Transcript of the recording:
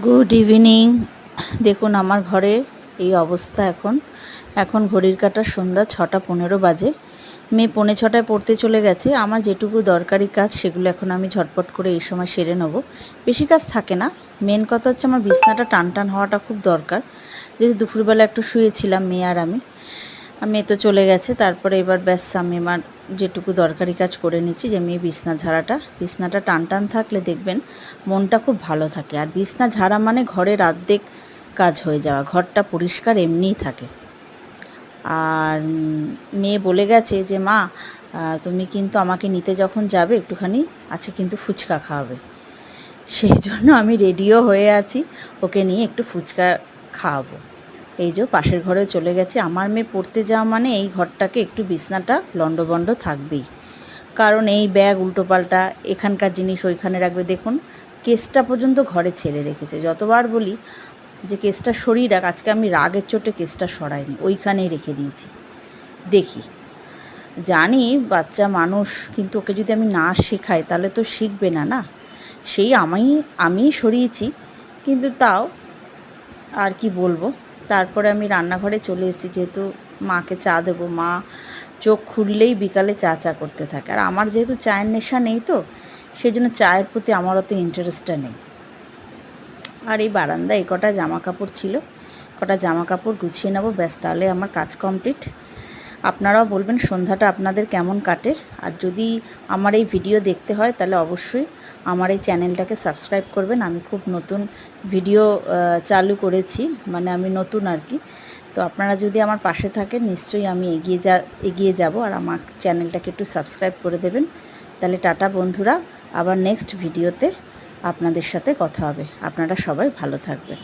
Good evening. দেখুন আমার ঘরে এই অবস্থা। এখন ঘড়ির কাঁটা সন্ধ্যা 6:15 বাজে। মেয়ে 6:45 পড়তে চলে গেছে। আমার যেটুকু দরকারি কাজ সেগুলো এখন আমি ঝটপট করে এই সময় সেরে নেব। বেশি কাজ থাকে না। মেন কথা হচ্ছে আমার বিছনাটা টান টান হওয়াটা খুব দরকার। যেহেতু দুপুরবেলা একটু শুয়েছিলাম মেয়ে আর আমি। মেয়ে তো চলে গেছে, তারপরে এবার ব্যাস আমি আমার যেটুকু দরকারি কাজ করে নিচ্ছি, যে মেয়ে বিছনাটা টান টান থাকলে দেখবেন মনটা খুব ভালো থাকে। আর বিছনা ঝাড়া মানে ঘরের অর্ধেক কাজ হয়ে যাওয়া, ঘরটা পরিষ্কার এমনিই থাকে। আর মেয়ে বলে গেছে যে মা তুমি কিন্তু আমাকে নিতে যখন যাবে একটুখানি আছে কিন্তু ফুচকা খাওয়াবে। সেই জন্য আমি রেডিও হয়ে আছি, ওকে নিয়ে একটু ফুচকা খাওয়াবো। এই যে পাশের ঘরে চলে গেছে। আমার মেয়ে পড়তে যাওয়া মানে এই ঘরটাকে একটু বিছনাটা লণ্ডভণ্ড থাকবেই, কারণ এই ব্যাগ উল্টোপাল্টা, এখানকার জিনিস ওইখানে রাখবে। দেখুন কেসটা পর্যন্ত ঘরে ছেড়ে রেখেছে। যতবার বলি যে কেসটা সরিয়ে রাখ, আজকে আমি রাগের চোটে কেসটা সরাইনি, ওইখানেই রেখে দিয়েছি। দেখি, জানি বাচ্চা মানুষ, কিন্তু ওকে যদি আমি না শেখাই তাহলে তো শিখবে না, না। সেই আমিই সরিয়েছি, কিন্তু তাও আর কি বলবো। তারপরে আমি রান্নাঘরে চলে এসেছি, যেহেতু মাকে চা দেবো। মা চোখ খুললেই বিকালে চা চা করতে থাকে, আর আমার যেহেতু চায়ের নেশা নেই, তো সেই জন্য চায়ের প্রতি আমার অত ইন্টারেস্টটা নেই। আর এই বারান্দায় কটা জামা কাপড় ছিল, কটা জামা কাপড় গুছিয়ে নেবো, ব্যাস তাহলে আমার কাজ কমপ্লিট। আপনারাও বলবেন সন্ধ্যাটা আপনাদের কেমন কাটে। আর যদি আমার এই ভিডিও দেখতে হয় তাহলে অবশ্যই আমার এই চ্যানেলটাকে সাবস্ক্রাইব করবেন। আমি খুব নতুন ভিডিও চালু করেছি, মানে আমি নতুন আর কি। তো আপনারা যদি আমার পাশে থাকেন নিশ্চয়ই আমি এগিয়ে যাব। আর আমার চ্যানেলটাকে একটু সাবস্ক্রাইব করে দেবেন। তাহলে টাটা বন্ধুরা, আবার নেক্সট ভিডিওতে আপনাদের সাথে কথা হবে। আপনারা সবাই ভালো থাকবেন।